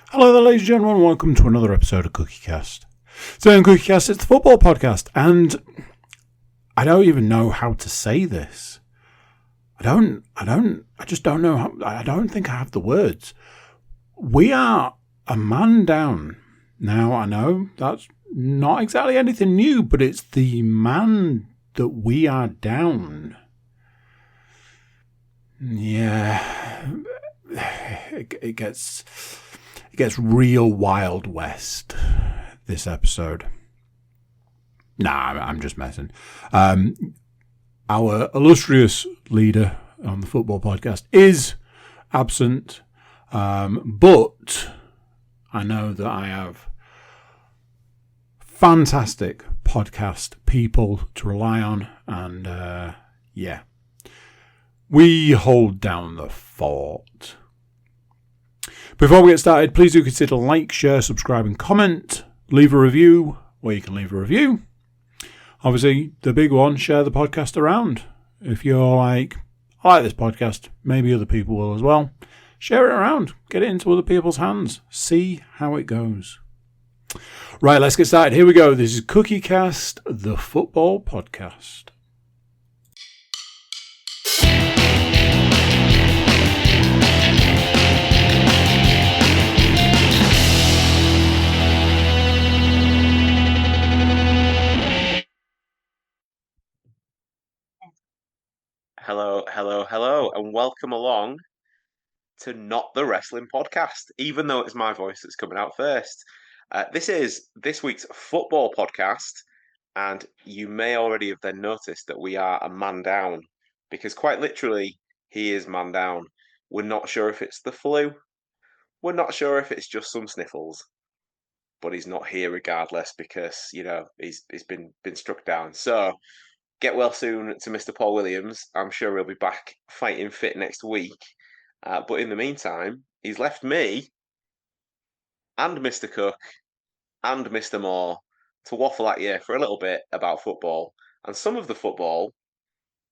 Hello there, ladies and gentlemen. Welcome to another episode of CookieCast. Today on CookieCast, it's the football podcast, and I don't even know how to say this. I just don't know how. I don't think I have the words. We are a man down. Now, I know that's not exactly anything new, but it's the man that we are down. Yeah, it gets real Wild West this episode. Nah, I'm just messing. Our illustrious leader on the football podcast is absent, but I know that I have fantastic podcast people to rely on, and yeah, we hold down the fort. Before we get started, please do consider like, share, subscribe and comment. Leave a review where you can leave a review. Obviously, the big one, share the podcast around. If you're like, I like this podcast, maybe other people will as well. Share it around. Get it into other people's hands. See how it goes. Right, let's get started. Here we go. This is CookieCast, the football podcast. Hello, and welcome along to Not the Wrestling Podcast, even though it's my voice that's coming out first. This is this week's football podcast, and you may already have then noticed that we are a man down, because quite literally, he is man down. We're not sure if it's the flu, we're not sure if it's just some sniffles, but he's not here regardless because, he's been struck down. So, get well soon to Mr. Paul Williams. I'm sure he'll be back fighting fit next week. But in the meantime, he's left me and Mr. Cook and Mr. Moore to waffle at you for a little bit about football. And some of the football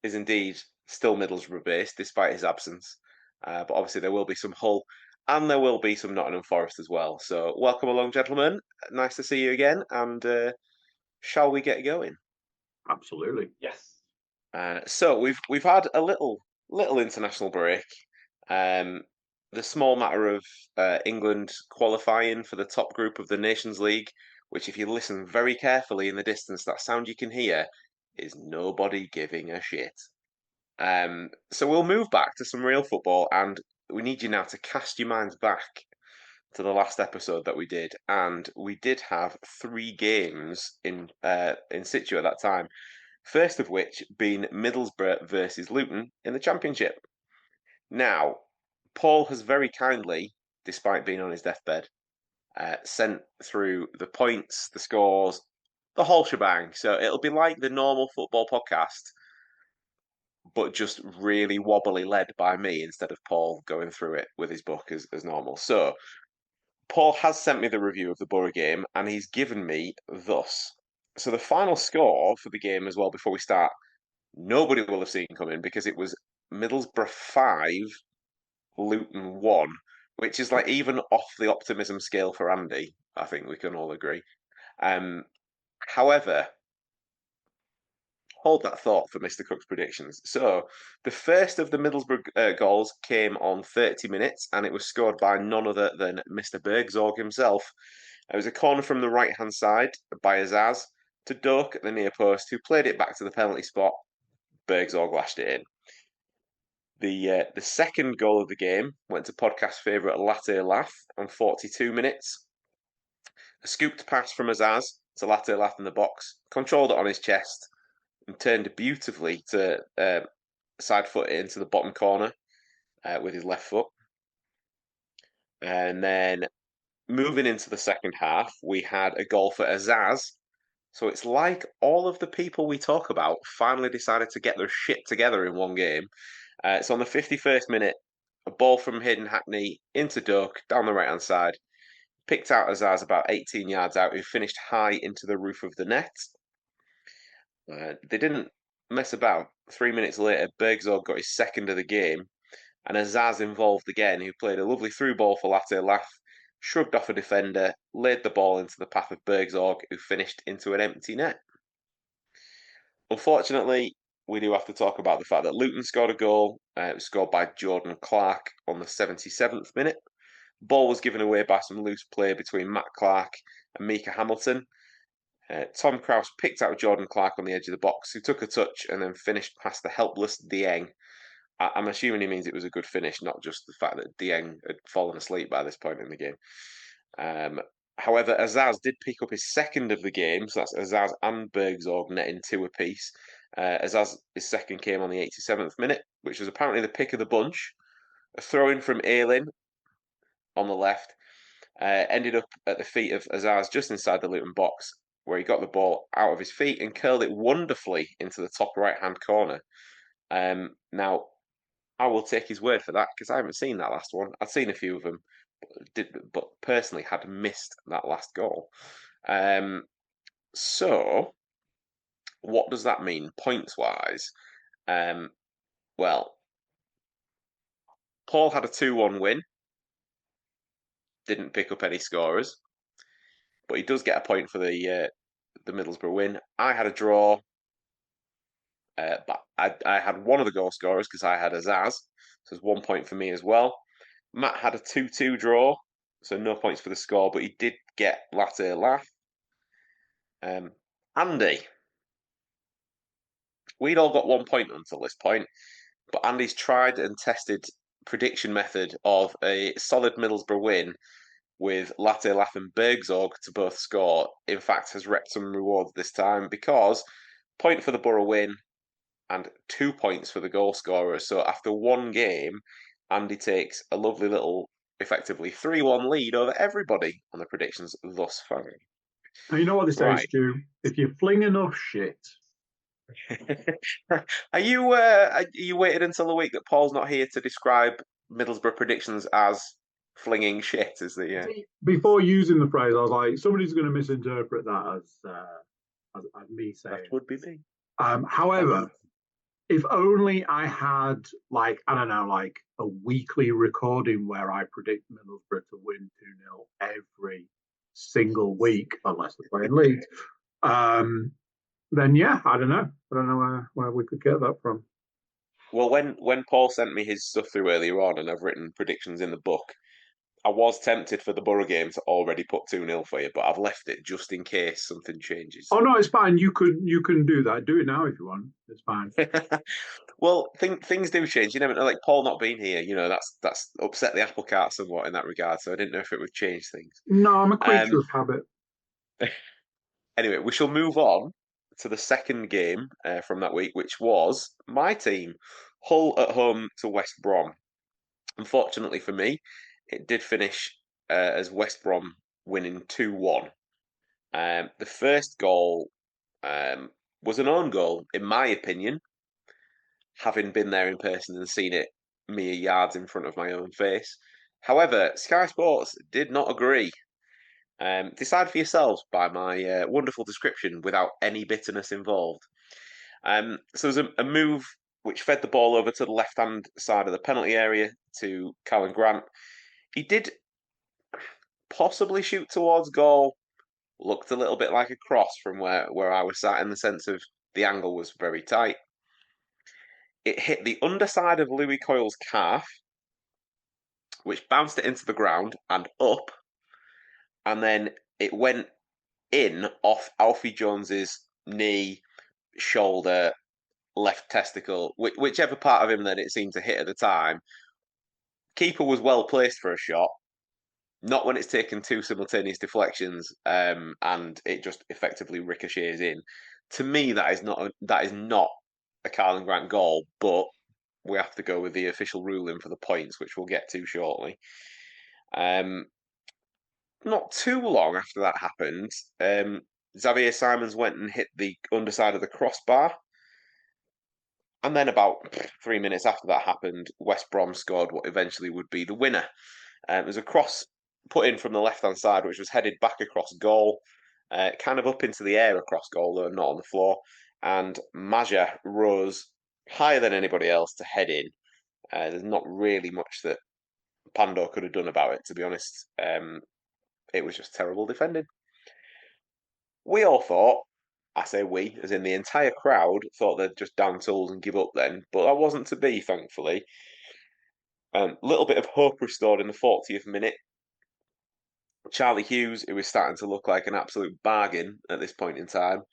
is indeed still Middlesbrough based despite his absence. But obviously, there will be some Hull and there will be some Nottingham Forest as well. So, welcome along, gentlemen. Nice to see you again. And shall we get going? Absolutely. Yes. So we've had a little international break. The small matter of England qualifying for the top group of the Nations League, which, if you listen very carefully in the distance, that sound you can hear is nobody giving a shit. So we'll move back to some real football, and we need you now to cast your minds back to the last episode that we did, and we did have 3 games in situ at that time. First of which being Middlesbrough versus Luton in the Championship. Now, Paul has very kindly, despite being on his deathbed, sent through the points, the scores, the whole shebang. So it'll be like the normal football podcast, but just really wobbly led by me instead of Paul going through it with his book as normal. So Paul has sent me the review of the Borough game, and he's given me thus. So the final score for the game as well, before we start, nobody will have seen coming because it was Middlesbrough 5, Luton 1, which is like even off the optimism scale for Andy. I think we can all agree. However, hold that thought for Mr. Cook's predictions. So the first of the Middlesbrough goals came on 30 minutes, and it was scored by none other than Mr. Bergzorg himself. It was a corner from the right-hand side by Azaz to Doak at the near post, who played it back to the penalty spot. Bergzorg lashed it in. The second goal of the game went to podcast favourite Latte Lath on 42 minutes. A scooped pass from Azaz to Latte Lath in the box, controlled it on his chest, and turned beautifully to side foot it into the bottom corner with his left foot. And then moving into the second half, we had a goal for Azaz. So it's like all of the people we talk about finally decided to get their shit together in one game. So on the 51st minute, a ball from Hayden Hackney into Doak down the right-hand side, picked out Azaz about 18 yards out, who finished high into the roof of the net. They didn't mess about. 3 minutes later, Bergzorg got his second of the game, and Azaz involved again, who played a lovely through ball for Latte Lath, shrugged off a defender, laid the ball into the path of Bergzorg, who finished into an empty net. Unfortunately, we do have to talk about the fact that Luton scored a goal. It was scored by Jordan Clark on the 77th minute. Ball was given away by some loose play between Matt Clark and Mika Hamilton. Tom Krause picked out Jordan Clark on the edge of the box, who took a touch and then finished past the helpless Dieng. I'm assuming he means it was a good finish, not just the fact that Dieng had fallen asleep by this point in the game. However, Azaz did pick up his second of the game, so that's Azaz and Bergzorg netting 2 apiece. Azaz, his second came on the 87th minute, which was apparently the pick of the bunch. A throw-in from Aylin on the left ended up at the feet of Azaz just inside the Luton box, where he got the ball out of his feet and curled it wonderfully into the top right-hand corner. Now, I will take his word for that because I haven't seen that last one. I'd seen a few of them, but personally had missed that last goal. So, what does that mean points-wise? Well, Paul had a 2-1 win. Didn't pick up any scorers, but he does get a point for the Middlesbrough win. I had a draw, but I had one of the goal scorers because I had Azaz, so there's 1 point for me as well. Matt had a 2-2 draw, so no points for the score, but he did get Latte Laugh. Andy, we'd all got 1 point until this point, but Andy's tried and tested prediction method of a solid Middlesbrough win with Latte Laugh and Bergzorg to both score. In fact, has reaped some rewards this time because point for the Borough win and 2 points for the goal scorer. So after one game, Andy takes a lovely little, effectively 3-1 lead over everybody on the predictions thus far. Now, you know what they say, Right. Stu? If you fling enough shit. Are you waited until the week that Paul's not here to describe Middlesbrough predictions as flinging shit? Is the See, before using the phrase, I was like, somebody's going to misinterpret that as me saying. that would be me. However, if only I had like a weekly recording where I predict Middlesbrough to win 2-0 every single week, unless they're playing Leeds. Then yeah, I don't know where we could get that from. Well, when Paul sent me his stuff through earlier on, and I've written predictions in the book, I was tempted for the Borough game to already put 2-0 for you, but I've left it just in case something changes. Oh no, it's fine. You can do that. Do it now if you want. It's fine. Well, things do change. You never know. Like Paul not being here, that's upset the apple cart somewhat in that regard. So I didn't know if it would change things. No, I'm a creature of habit. Anyway, we shall move on to the second game from that week, which was my team, Hull at home to West Brom. Unfortunately for me, it did finish as West Brom winning 2-1. The first goal was an own goal, in my opinion, having been there in person and seen it mere yards in front of my own face. However, Sky Sports did not agree. Decide for yourselves by my wonderful description without any bitterness involved. So there's a move which fed the ball over to the left-hand side of the penalty area to Callum Grant. He did possibly shoot towards goal. Looked a little bit like a cross from where I was sat, in the sense of the angle was very tight. It hit the underside of Louis Coyle's calf, which bounced it into the ground and up, and then it went in off Alfie Jones's knee, shoulder, left testicle, whichever part of him that it seemed to hit at the time. Keeper was well placed for a shot, not when it's taken 2 simultaneous deflections and it just effectively ricochets in. To me, that is not a Carlin Grant goal, but we have to go with the official ruling for the points, which we'll get to shortly. Not too long after that happened, Xavier Simons went and hit the underside of the crossbar. And then about 3 minutes after that happened, West Brom scored what eventually would be the winner. It was a cross put in from the left-hand side, which was headed back across goal, kind of up into the air across goal, though not on the floor. And Maja rose higher than anybody else to head in. There's not really much that Pando could have done about it, to be honest. it was just terrible defending. We all thought, I say we, as in the entire crowd, thought they'd just down tools and give up then, but that wasn't to be, thankfully. Little bit of hope restored in the 40th minute. Charlie Hughes, who was starting to look like an absolute bargain at this point in time,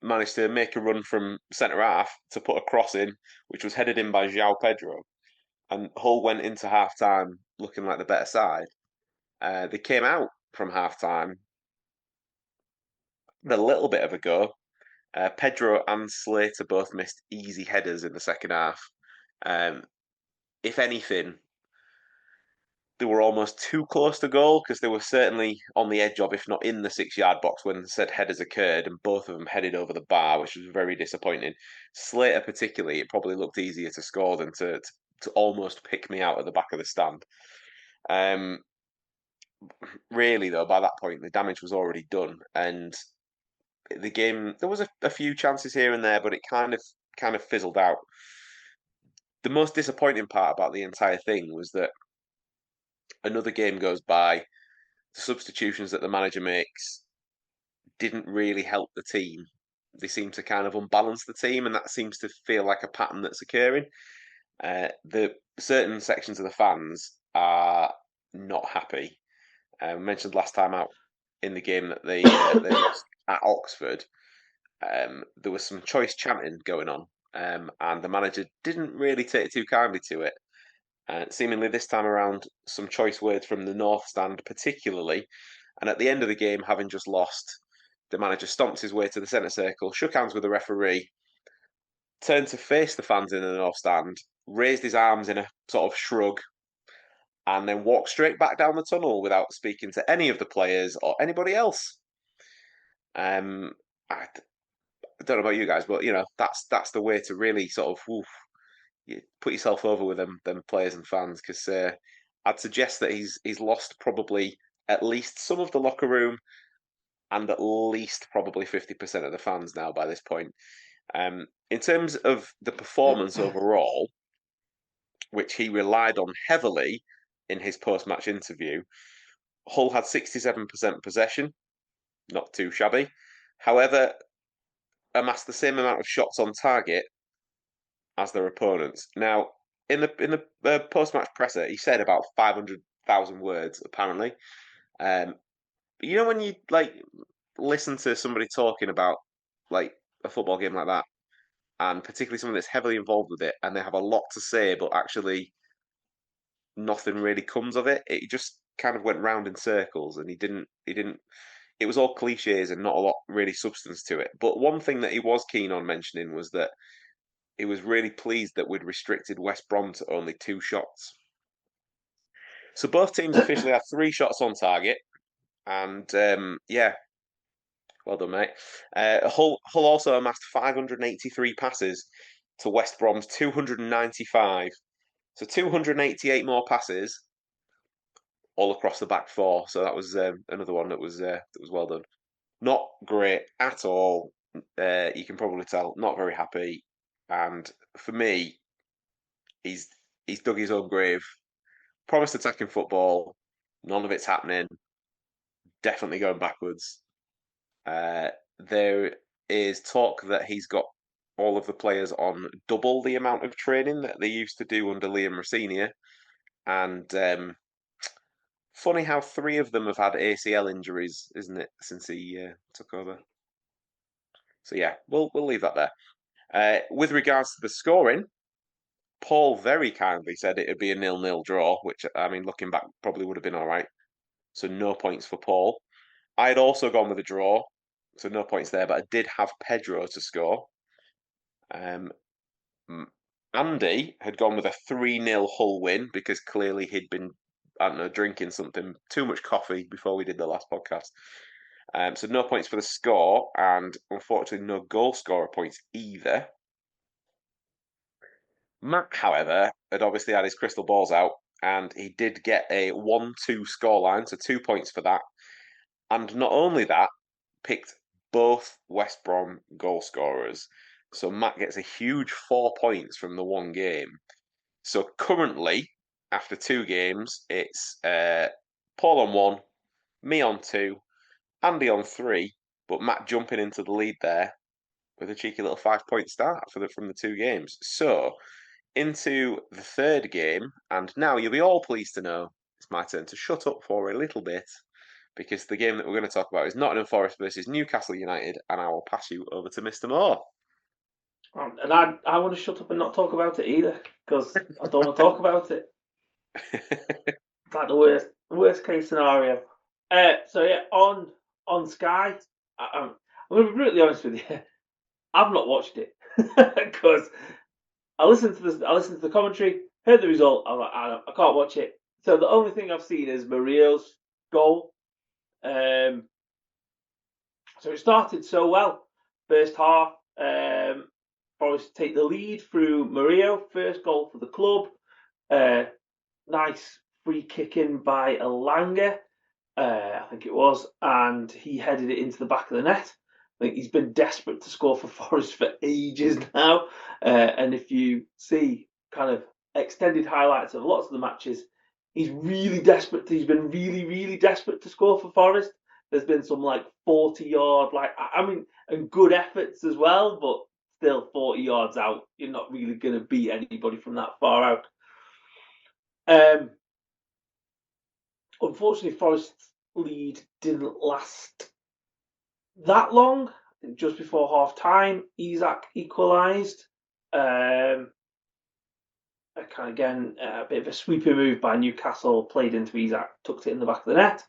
managed to make a run from centre half to put a cross in, which was headed in by João Pedro. And Hull went into half time looking like the better side. They came out from half time with a little bit of a go. Pedro and Slater both missed easy headers in the second half. If anything, they were almost too close to goal because they were certainly on the edge of, if not in the 6-yard box when said headers occurred, and both of them headed over the bar, which was very disappointing. Slater, particularly, it probably looked easier to score than to almost pick me out at the back of the stand. Really, though, by that point, the damage was already done, and the game there was a few chances here and there, but it kind of fizzled out. The most disappointing part about the entire thing was that another game goes by, the substitutions that the manager makes didn't really help the team. They seem to kind of unbalance the team, and that seems to feel like a pattern that's occurring. The certain sections of the fans are not happy. I mentioned last time out in the game that they lost at Oxford. There was some choice chanting going on, and the manager didn't really take too kindly to it. Seemingly this time around, some choice words from the North Stand particularly, and at the end of the game, having just lost, the manager stomped his way to the centre circle, shook hands with the referee, turned to face the fans in the North Stand, raised his arms in a sort of shrug, and then walked straight back down the tunnel without speaking to any of the players or anybody else. I don't know about you guys, but that's the way to really sort of you put yourself over with them players and fans, because I'd suggest that he's lost probably at least some of the locker room and at least probably 50% of the fans now by this point. In terms of the performance overall, which he relied on heavily in his post-match interview, Hull had 67% possession, not too shabby. However, amassed the same amount of shots on target as their opponents. Now, in the post-match presser, he said about 500,000 words, apparently. But when you listen to somebody talking about like a football game like that, and particularly someone that's heavily involved with it, and they have a lot to say, but actually nothing really comes of it. It just kind of went round in circles, and he didn't. It was all cliches and not a lot really substance to it. But one thing that he was keen on mentioning was that he was really pleased that we'd restricted West Brom to only 2 shots. So both teams officially had 3 shots on target, and well done, mate. Hull also amassed 583 passes to West Brom's 295. So 288 more passes all across the back 4. So that was another one that was well done. Not great at all. You can probably tell. Not very happy. And for me, he's dug his own grave. Promised attacking football. None of it's happening. Definitely going backwards. There is talk that he's got all of the players on double the amount of training that they used to do under Liam Rossinier. And funny how 3 of them have had ACL injuries, isn't it, since he took over? So yeah, we'll leave that there. With regards to the scoring, Paul very kindly said it would be a 0-0 draw, which, I mean, looking back, probably would have been all right. So no points for Paul. I had also gone with a draw, so no points there, but I did have Pedro to score. Andy had gone with a 3-0 Hull win because clearly he'd been, I don't know, drinking something, too much coffee before we did the last podcast. So no points for the score, and unfortunately no goal scorer points either. Matt, however, had obviously had his crystal balls out, and he did get a 1-2 scoreline, so 2 points for that. And not only that, picked both West Brom goal scorers. So Matt gets a huge 4 points from the one game. So currently, after 2 games, it's Paul on 1, me on 2, Andy on 3, but Matt jumping into the lead there with a cheeky little 5-point start from the 2 games. So into the third game, and now you'll be all pleased to know it's my turn to shut up for a little bit, because the game that we're going to talk about is Nottingham Forest versus Newcastle United, and I will pass you over to Mr. Moore. And I want to shut up and not talk about it either, because I don't want to talk about it. It's like the worst case scenario. So yeah, on Sky, I'm going to be brutally honest with you. I've not watched it because I listened to the commentary, heard the result. I'm like, I can't watch it. So the only thing I've seen is Murillo's goal. So it started so well. First half, Forest take the lead through Murillo. First goal for the club. Nice free kicking by Elanga, I think it was, and he headed it into the back of the net. I think he's been desperate to score for Forest for ages now. And if you see kind of extended highlights of lots of the matches, he's really desperate. He's been really, really desperate to score for Forest. There's been some like 40-yard, and good efforts as well, but still 40 yards out. You're not really going to beat anybody from that far out. Unfortunately, Forest's lead didn't last that long. I think just before half time, Isak equalised. A bit of a sweeping move by Newcastle, played into Isak, tucked it in the back of the net.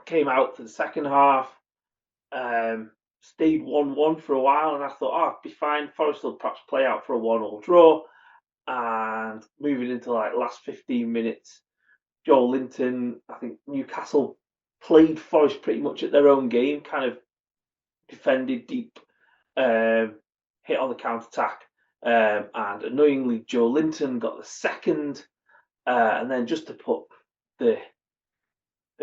Came out for the second half. Stayed 1-1 for a while, and I thought, it'd be fine. Forest will perhaps play out for a 1-1 draw. And moving into like last 15 minutes, Joel Linton, I think Newcastle played Forest pretty much at their own game, kind of defended deep, hit on the counter-attack, and annoyingly Joe Linton got the second, and then just to put the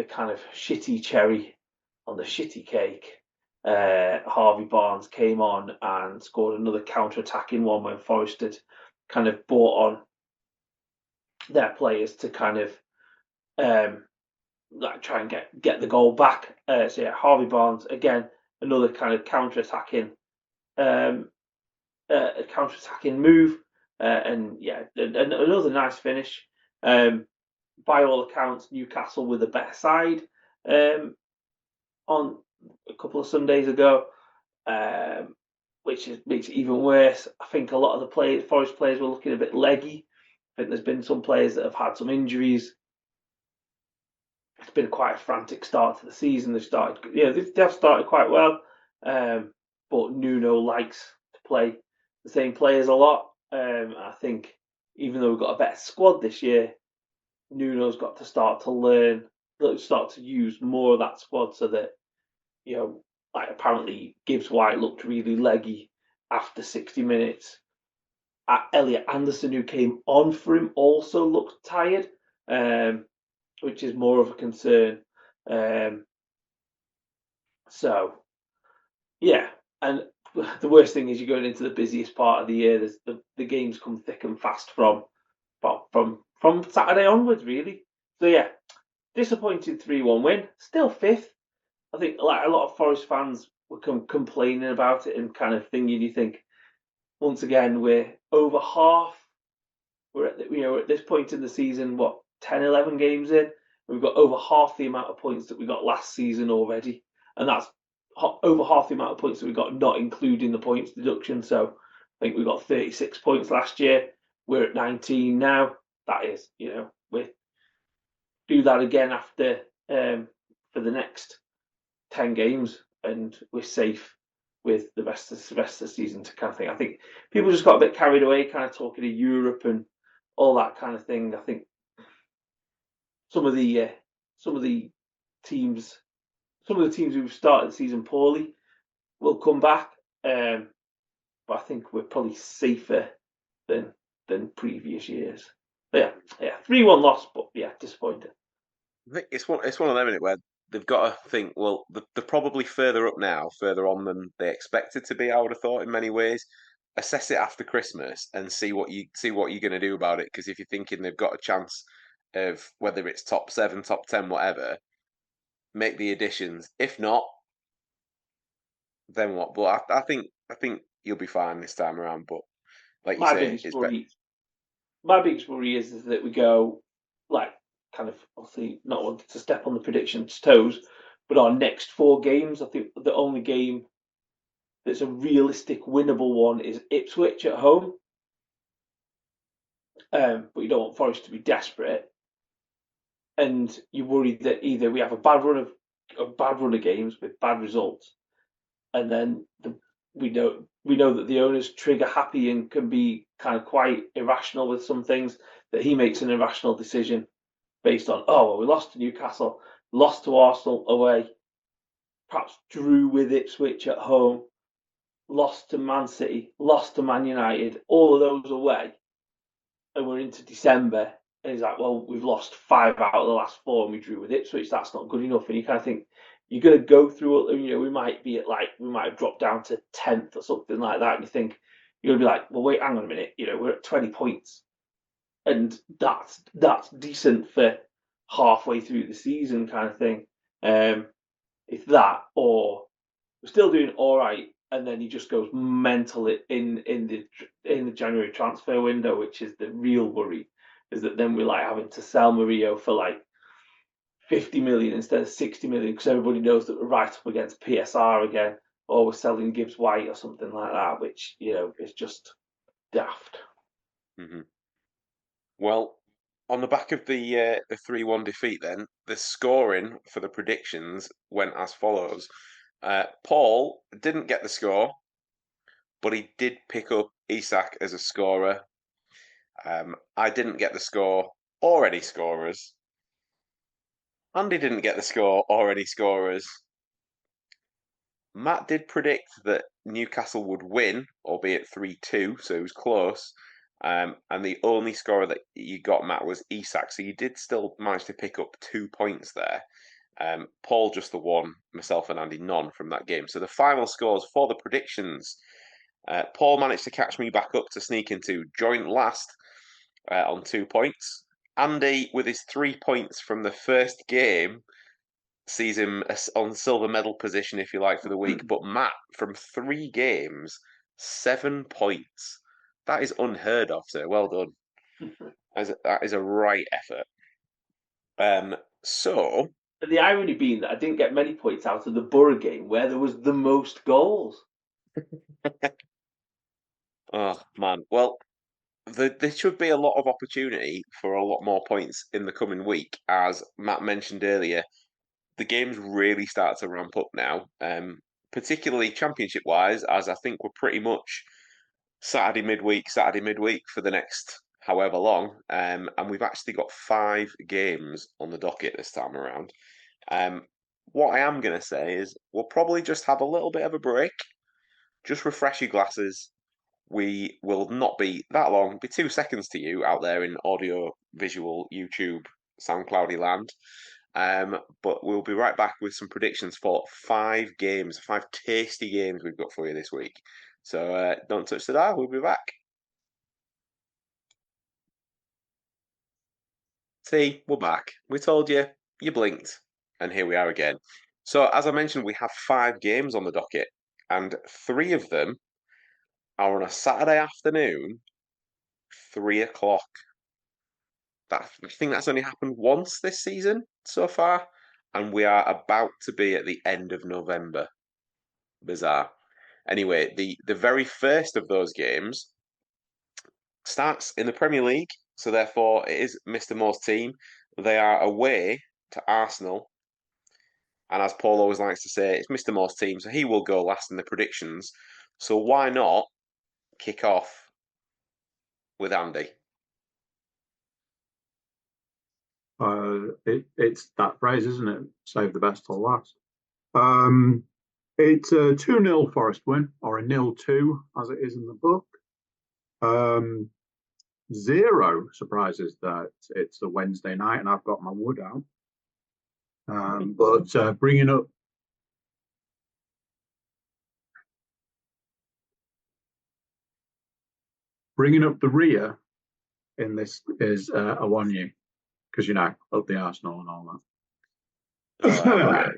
kind of shitty cherry on the shitty cake, Harvey Barnes came on and scored another counter-attacking one when Forest had kind of brought on their players to kind of try and get the goal back. So yeah, Harvey Barnes again, another kind of counter-attacking move, and yeah, another nice finish. By all accounts, Newcastle with a better side on a couple of Sundays ago, which makes it even worse. I think a lot of the Forest players were looking a bit leggy. I think there's been some players that have had some injuries. It's been quite a frantic start to the season. They have started quite well, but Nuno likes to play the same players a lot. I think even though we've got a better squad this year, Nuno's got to start to use more of that squad so that, apparently Gibbs White looked really leggy after 60 minutes. Elliot Anderson, who came on for him, also looked tired, which is more of a concern. So, yeah, and the worst thing is you're going into the busiest part of the year. The games come thick and fast from Saturday onwards, really. So yeah, disappointing 3-1 win. Still fifth. I think like a lot of Forest fans were complaining about it and kind of thinking. You think once again we're over half. We're at this point in the season, 10, 11 games in. We've got over half the amount of points that we got last season already, and that's over half the amount of points that we got not including the points deduction. So I think we got 36 points last year. We're at 19 now. That is, we do that again after for the next 10 games, and we're safe with the rest of the season to kind of thing. I think people just got a bit carried away, kind of talking to Europe and all that kind of thing. I think some of the teams who've started the season poorly will come back, but I think we're probably safer than previous years. But yeah, 3-1 loss, but yeah, disappointing. I think it's one of them, isn't it, where they've got to think, well, they're probably further up now, further on than they expected to be. I would have thought in many ways. Assess it after Christmas and see what you're going to do about it. Because if you're thinking they've got a chance of whether it's top 7, top 10, whatever, make the additions. If not, then what? But I think you'll be fine this time around. But like you My say, biggest it's better. worry, my biggest worry is that we go like kind of obviously not wanting to step on the predictions toes, but our next 4 games, I think the only game that's a realistic winnable one is Ipswich at home. But you don't want Forest to be desperate, and you worry that either we have a bad run of games with bad results, and then we know that the owners trigger happy and can be kind of quite irrational with some things, that he makes an irrational decision based on, oh well, we lost to Newcastle, lost to Arsenal away, perhaps drew with Ipswich at home, lost to Man City, lost to Man United, all of those away, and we're into December, and he's like, well, we've lost 5 out of the last 4 and we drew with Ipswich, that's not good enough. And you kind of think, you're going to go through, we might have dropped down to 10th or something like that, and you think, you're going to be like, well, wait, hang on a minute, we're at 20 points, and that's decent for halfway through the season kind of thing. It's that, or we're still doing all right, and then he just goes mental in the January transfer window, which is the real worry. Is that then we're like having to sell Murillo for like 50 million instead of 60 million because everybody knows that we're right up against PSR again, or we're selling Gibbs White or something like that, which is just daft. Mm-hmm. Well, on the back of the 3-1 defeat, then the scoring for the predictions went as follows. Paul didn't get the score, but he did pick up Isak as a scorer. I didn't get the score or any scorers. Andy didn't get the score or any scorers. Matt did predict that Newcastle would win, albeit 3-2, so it was close. And the only scorer that you got, Matt, was Isak, so you did still manage to pick up 2 points there. Paul just the one, myself and Andy none from that game. So the final scores for the predictions. Paul managed to catch me back up to sneak into joint last on 2 points. Andy, with his 3 points from the first game, sees him on silver medal position, if you like, for the week. But Matt, from 3 games, 7 points. That is unheard of, sir. Well done. That is a right effort. So... And the irony being that I didn't get many points out of the Borough game where there was the most goals. Oh, man. Well, there should be a lot of opportunity for a lot more points in the coming week. As Matt mentioned earlier, the games really start to ramp up now, particularly championship-wise, as I think we're pretty much Saturday midweek for the next however long. And we've actually got 5 games on the docket this time around. What I am going to say is we'll probably just have a little bit of a break. Just refresh your glasses. We will not be that long, be 2 seconds to you out there in audio, visual, YouTube, SoundCloudy land. But we'll be right back with some predictions for 5 games, 5 tasty games we've got for you this week. So don't touch the dial, we'll be back. See, we're back. We told you, you blinked, and here we are again. So as I mentioned, we have 5 games on the docket, and 3 of them are on a Saturday afternoon, 3 o'clock. I think that's only happened once this season so far, and we are about to be at the end of November. Bizarre. Anyway, the very first of those games starts in the Premier League, so therefore it is Mr. Moore's team. They are away to Arsenal, and as Paul always likes to say, it's Mr. Moore's team, so he will go last in the predictions. So why not kick off with Andy? It's that phrase, isn't it? Save the best till last. It's a 2-0 Forest win, or a 0-2, as it is in the book. 0 surprises that it's a Wednesday night and I've got my wood out. But bringing up the rear in this is Awonyi, because up the Arsenal and all All right, that. okay.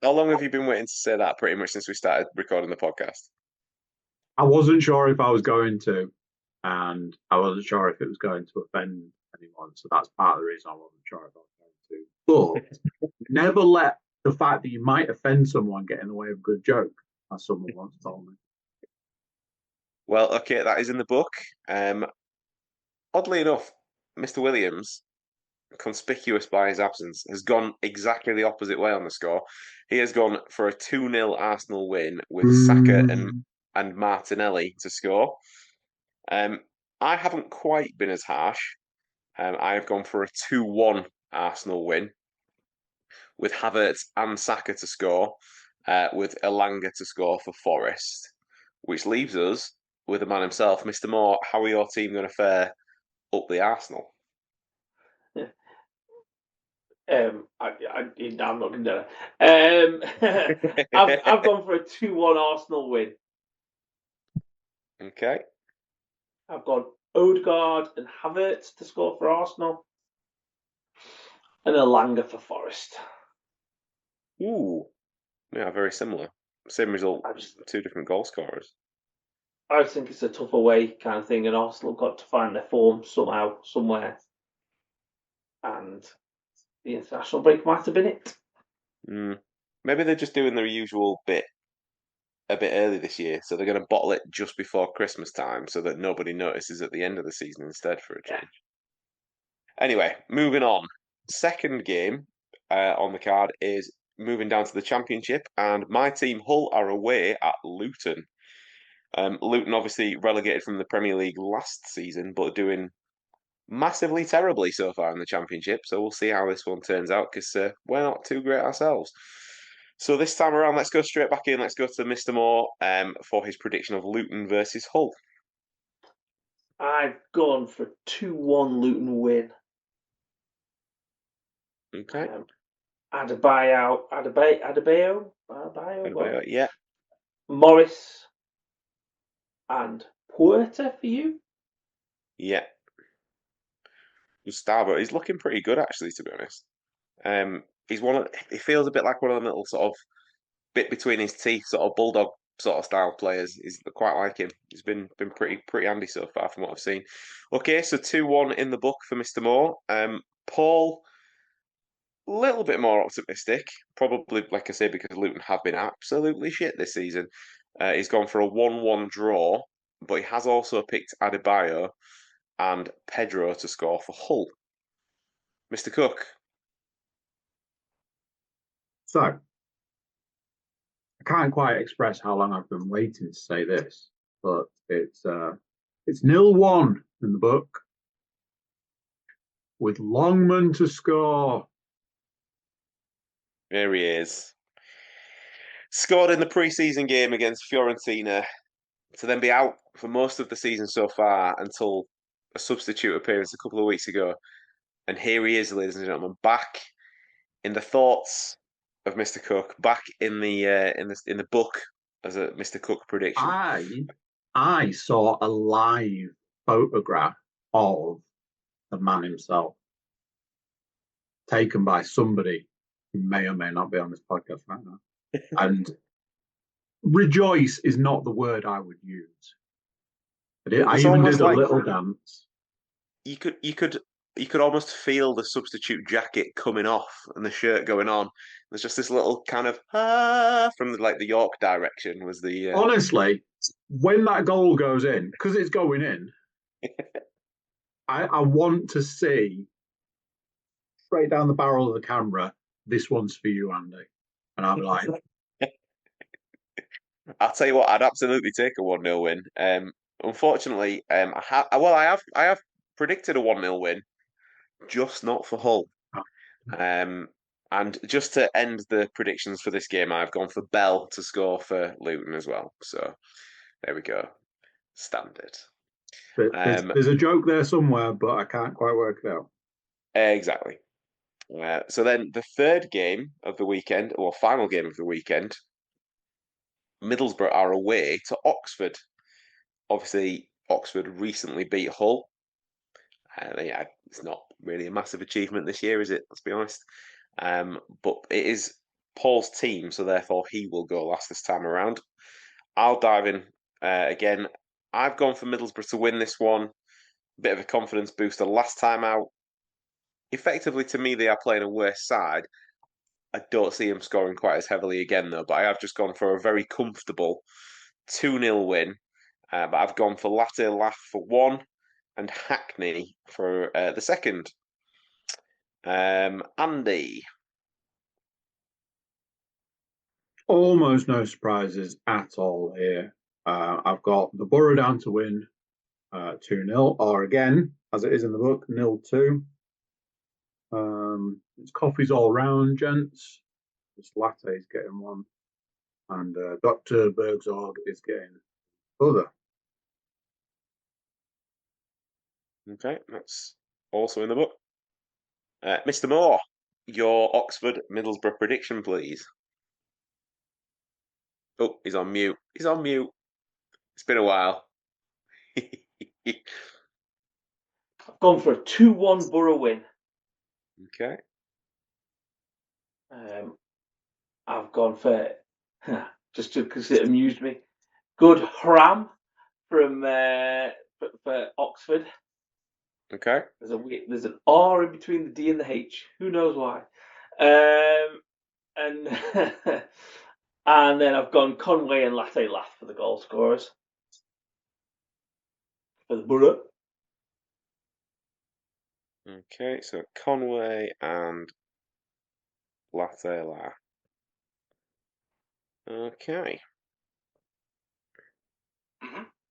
How long have you been waiting to say that? Pretty much since we started recording the podcast. I wasn't sure if I was going to, and I wasn't sure if it was going to offend anyone. So that's part of the reason I wasn't sure if I was going to. But never let the fact that you might offend someone get in the way of a good joke, as someone once told me. Well, okay, that is in the book. Oddly enough, Mr. Williams, conspicuous by his absence, has gone exactly the opposite way on the score. He has gone for a 2-0 Arsenal win with Saka and Martinelli to score. I haven't quite been as harsh. I have gone for a 2-1 Arsenal win with Havertz and Saka to score, with Elanga to score for Forest, which leaves us with the man himself. Mr. Moore, how are your team going to fare up the Arsenal? I'm not going to do that. I've gone for a 2-1 Arsenal win. Okay. I've gone Odegaard and Havertz to score for Arsenal, and Elanga for Forest. Ooh. Yeah, very similar. Same result, two different goal scorers. I think it's a tough away kind of thing, and Arsenal got to find their form somehow, somewhere. And the international break might have been it. Maybe they're just doing their usual bit a bit early this year, so they're going to bottle it just before Christmas time so that nobody notices at the end of the season instead for a change. Yeah. Anyway, moving on. Second game on the card is moving down to the Championship, and my team Hull are away at Luton. Luton obviously relegated from the Premier League last season, but doing massively terribly so far in the Championship, so we'll see how this one turns out, because we're not too great ourselves. So this time around, let's go straight back in. Let's go to Mr. Moore for his prediction of Luton versus Hull. I've gone for 2-1 Luton win. Okay. Adebayo, yeah. Morris and Puerta for you. Yeah. Gustavo, he's looking pretty good actually, to be honest. He feels a bit like one of them little sort of bit between his teeth, sort of bulldog sort of style players. He's quite like him. He's been pretty handy so far from what I've seen. Okay, so 2-1 in the book for Mr. Moore. Paul, a little bit more optimistic, probably like I say because Luton have been absolutely shit this season. He's gone for a 1-1 draw, but he has also picked Adebayo and Pedro to score for Hull. Mr. Cook. So, I can't quite express how long I've been waiting to say this, but it's 0-1 in the book with Longman to score. There he is. Scored in the pre-season game against Fiorentina to then be out for most of the season so far until a substitute appearance a couple of weeks ago. And here he is, ladies and gentlemen, back in the thoughts of Mr. Cook, back in the book as a Mr. Cook prediction. I saw a live photograph of the man himself, taken by somebody who may or may not be on this podcast right now. And rejoice is not the word I would use. I even did a little dance. You could almost feel the substitute jacket coming off and the shirt going on. There's just this little kind of from the York direction was the. Honestly, when that goal goes in, because it's going in, I want to see straight down the barrel of the camera, "This one's for you, Andy," and I'll be like. I'll tell you what, I'd absolutely take a 1-0 win. Unfortunately, I have predicted a 1-0 win, just not for Hull. And just to end the predictions for this game, I've gone for Bell to score for Luton as well. So there we go, standard. There's a joke there somewhere, but I can't quite work it out. Exactly. So then the third game of the weekend, or final game of the weekend. Middlesbrough are away to Oxford. Obviously, Oxford recently beat Hull. Yeah, it's not really a massive achievement this year, is it? Let's be honest. But it is Paul's team, so therefore he will go last this time around. I'll dive in again. I've gone for Middlesbrough to win this one. Bit of a confidence booster last time out. Effectively, to me, they are playing a worse side. I don't see him scoring quite as heavily again, though. But I have just gone for a very comfortable 2-0 win. But I've gone for Latte Laugh for one and Hackney for the second. Andy. Almost no surprises at all here. I've got the Borough down to win 2-0, or again, as it is in the book, 0-2. It's coffees all round, gents. This latte is getting one, and Dr. Bergsorg is getting other. Okay, that's also in the book. Mr. Moore, your Oxford Middlesbrough prediction, please. Oh, he's on mute. He's on mute. It's been a while. I've gone for a 2-1 Borough win. Okay. I've gone for, just because it amused me, good Hram from for Oxford. Okay. There's an R in between the D and the H. Who knows why? And and then I've gone Conway and Latte Laugh for the goal scorers for the Borough. Okay, so Conway and Latte Laugh. Okay.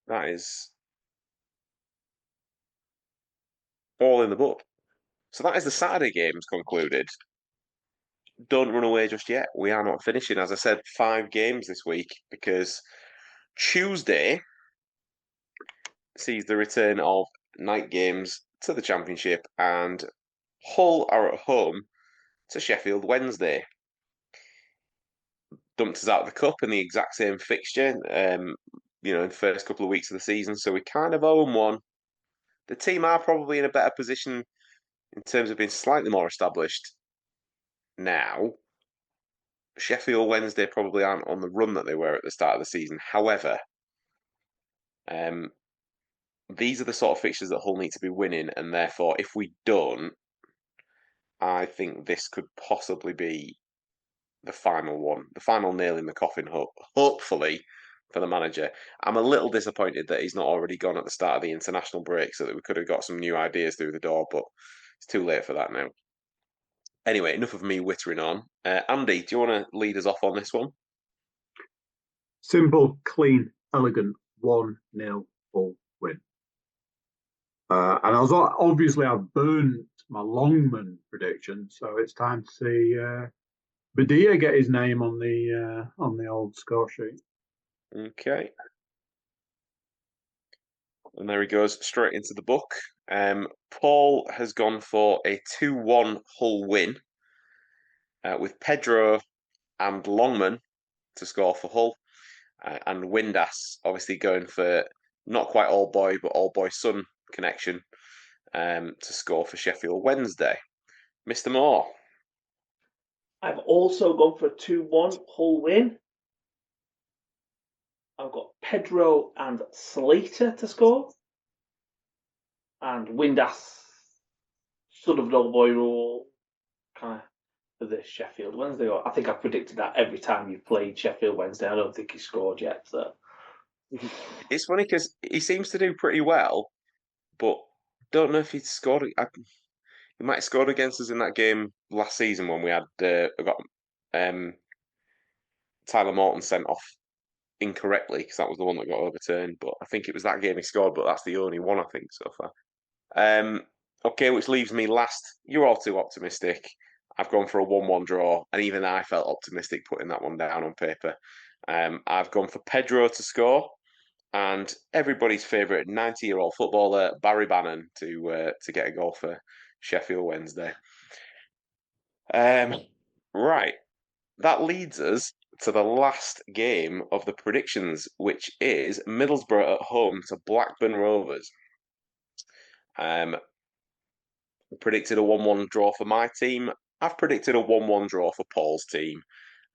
That is all in the book. So that is the Saturday games concluded. Don't run away just yet. We are not finishing. As I said, 5 games this week because Tuesday sees the return of night games to the Championship, and Hull are at home to Sheffield Wednesday. Dumped us out of the cup in the exact same fixture, in the first couple of weeks of the season, so we kind of owe them one. The team are probably in a better position in terms of being slightly more established now. Sheffield Wednesday probably aren't on the run that they were at the start of the season. However, these are the sort of fixtures that Hull need to be winning, and therefore, if we don't, I think this could possibly be the final one, the final nail in the coffin, hopefully, for the manager. I'm a little disappointed that he's not already gone at the start of the international break so that we could have got some new ideas through the door, but it's too late for that now. Anyway, enough of me wittering on. Andy, do you want to lead us off on this one? Simple, clean, elegant, 1-0 Hull win. And obviously I've burnt my Longman prediction, so it's time to see Badia get his name on the old score sheet. Okay. And there he goes, straight into the book. Paul has gone for a 2-1 Hull win with Pedro and Longman to score for Hull, and Windass obviously going for not quite all boy, but all boy son connection to score for Sheffield Wednesday. Mr. Moore. I've also gone for a 2-1 Hull win. I've got Pedro and Slater to score. And Windass, son of an old boy rule, kind of for the Sheffield Wednesday. I think I've predicted that every time you've played Sheffield Wednesday. I don't think he scored yet. So It's funny because he seems to do pretty well, but don't know if he's scored. He might have scored against us in that game last season when we had got Tyler Morton sent off incorrectly because that was the one that got overturned. But I think it was that game he scored, but that's the only one I think so far. Okay, which leaves me last. You're all too optimistic. I've gone for a 1-1 draw, and even I felt optimistic putting that one down on paper. I've gone for Pedro to score, and everybody's favourite 90-year-old footballer Barry Bannon to get a goal for Sheffield Wednesday. Right, that leads us to the last game of the predictions, which is Middlesbrough at home to Blackburn Rovers. predicted a 1-1 draw for my team. I've predicted a 1-1 draw for Paul's team.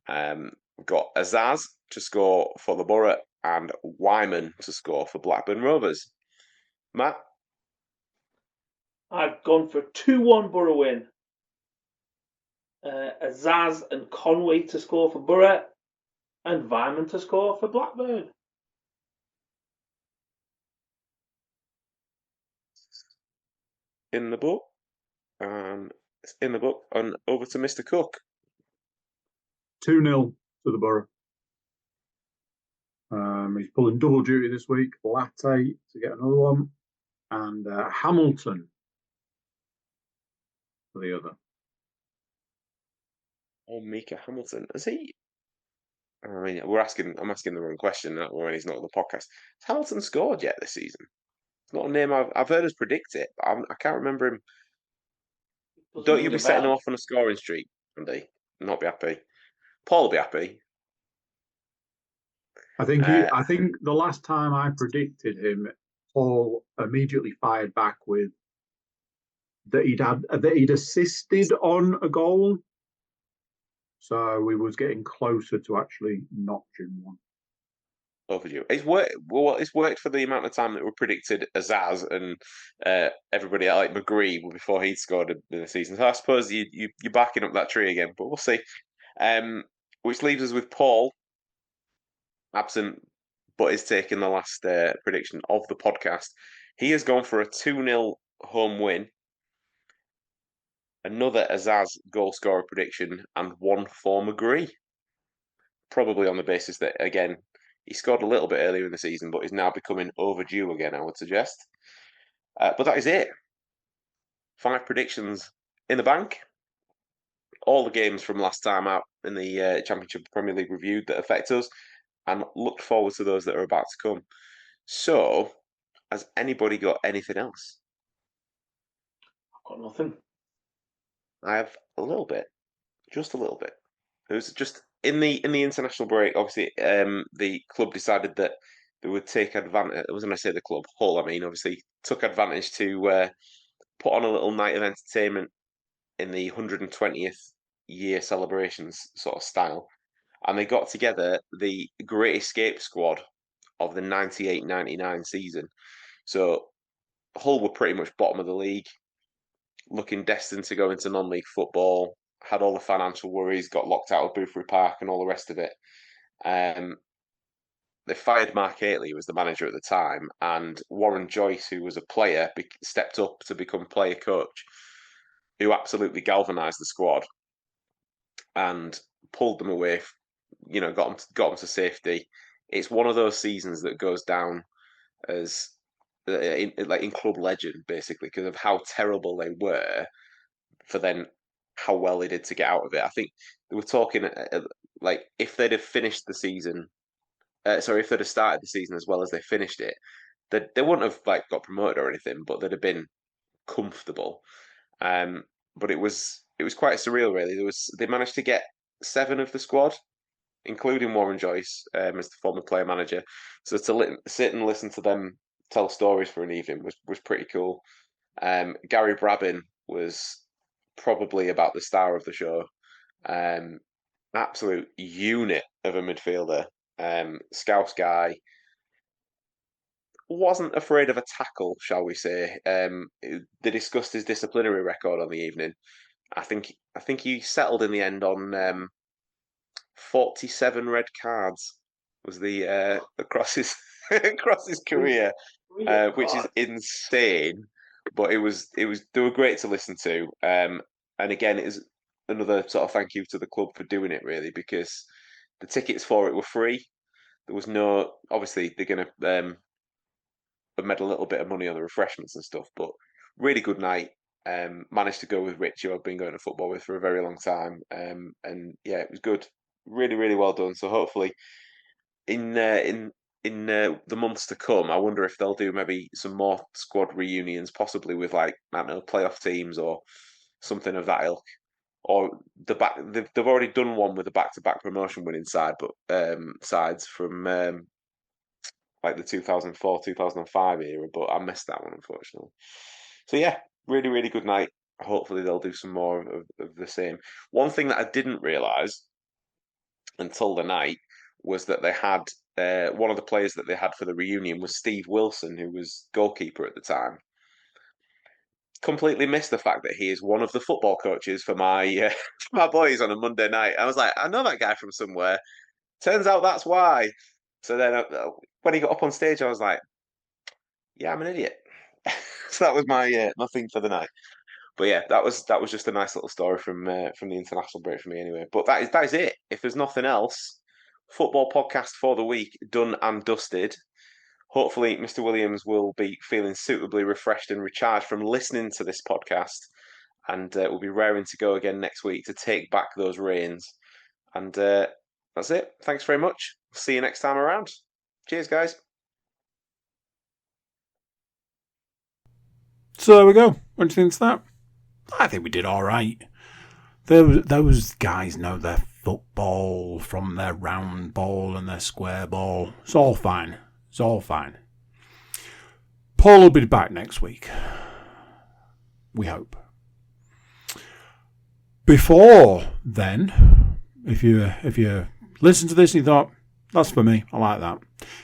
We've got Azaz to score for the Borough and Wyman to score for Blackburn Rovers. Matt? I've gone for a 2-1 Borough win. Azaz and Conway to score for Borough and Wyman to score for Blackburn. In the book. It's in the book. And over to Mr. Cook. 2-0 to the Borough. He's pulling double duty this week. Latte to get another one. And Hamilton for the other. Oh, Mika Hamilton. Is he? I mean, I'm asking the wrong question when he's not on the podcast. Has Hamilton scored yet this season? It's not a name I've heard us predict it, but I can't remember him. Don't you be setting him off on a scoring streak, Andy? Not be happy. Paul will be happy. I think the last time I predicted him, Paul immediately fired back with that he'd assisted on a goal. So we was getting closer to actually notching one. Overdue. It's worked. Well, it's worked for the amount of time that we predicted Azaz and everybody like McGree before he'd scored in the season. So I suppose you're backing up that tree again, but we'll see. Which leaves us with Paul, absent, but is taking the last prediction of the podcast. He has gone for a 2-0 home win, another Azaz goal scorer prediction, and one for McGree. Probably on the basis that, again, he scored a little bit earlier in the season, but is now becoming overdue again, I would suggest. But that is it. 5 predictions in the bank. All the games from last time out in the Championship Premier League reviewed that affect us, and looked forward to those that are about to come. So, has anybody got anything else? I've got nothing. I have a little bit, just a little bit. It was just in the international break. Obviously, the club decided that they would take advantage. When I say the club, Hull, I mean, obviously took advantage to put on a little night of entertainment in the 120th year celebrations sort of style, and they got together the Great Escape squad of the 98-99 season. So Hull were pretty much bottom of the league, looking destined to go into non-league football, had all the financial worries, got locked out of Boothby Park and all the rest of it. They fired Mark Haitley, who was the manager at the time, and Warren Joyce, who was a player, stepped up to become player coach, who absolutely galvanised the squad and pulled them away, got them to safety. It's one of those seasons that goes down as in club legend, basically, because of how terrible they were, for then how well they did to get out of it. I think they were talking like if they'd have finished the season, if they'd have started the season as well as they finished it, they wouldn't have got promoted or anything, but they'd have been comfortable. But it was quite surreal, really. They managed to get 7 of the squad, including Warren Joyce as the former player manager. So to sit and listen to them tell stories for an evening was pretty cool. Gary Brabin was probably about the star of the show. Absolute unit of a midfielder. Scouse guy. Wasn't afraid of a tackle, shall we say. They discussed his disciplinary record on the evening. I think he settled in the end on 47 red cards was the across his across his career, which is insane. But they were great to listen to. And again, it is another sort of thank you to the club for doing it, really, because the tickets for it were free. There was no, obviously they're going to have made a little bit of money on the refreshments and stuff, but really good night. Managed to go with Rich, who I've been going to football with for a very long time. And yeah, it was good. Really, really well done. So hopefully in the months to come, I wonder if they'll do maybe some more squad reunions, possibly with I don't know, playoff teams or something of that ilk. Or they've already done one with a back-to-back promotion winning side, but sides from the 2004-2005 era, but I missed that one, unfortunately. So yeah, really, really good night. hopefully they'll do some more of the same. One thing that I didn't realise until the night was that they had one of the players that they had for the reunion was Steve Wilson, who was goalkeeper at the time. Completely missed the fact that he is one of the football coaches for my my boys on a Monday night. I was like, I know that guy from somewhere. Turns out that's why. So then when he got up on stage, I was like, yeah, I'm an idiot. So that was my my thing for the night. But yeah, that was just a nice little story from the international break for me anyway. But that is it. If there's nothing else, football podcast for the week done and dusted. Hopefully, Mr. Williams will be feeling suitably refreshed and recharged from listening to this podcast, and will be raring to go again next week to take back those reins. And that's it. Thanks very much. See you next time around. Cheers, guys. So there we go. What do you think of that? I think we did all right. Those guys know their football from their round ball and their square ball. It's all fine. It's all fine. Paul will be back next week. We hope. Before then, if you listen to this and you thought, that's for me, I like that,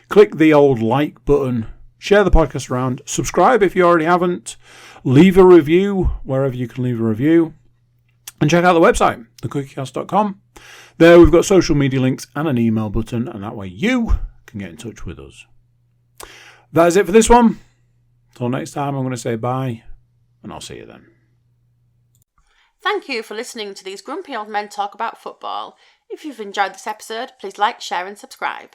click the old like button, share the podcast around, subscribe if you already haven't, leave a review wherever you can leave a review, and check out the website, thecookiecast.com. There we've got social media links and an email button, and that way you can get in touch with us. That is it for this one. Until next time, I'm going to say bye, and I'll see you then. Thank you for listening to these grumpy old men talk about football. If you've enjoyed this episode, please like, share and subscribe.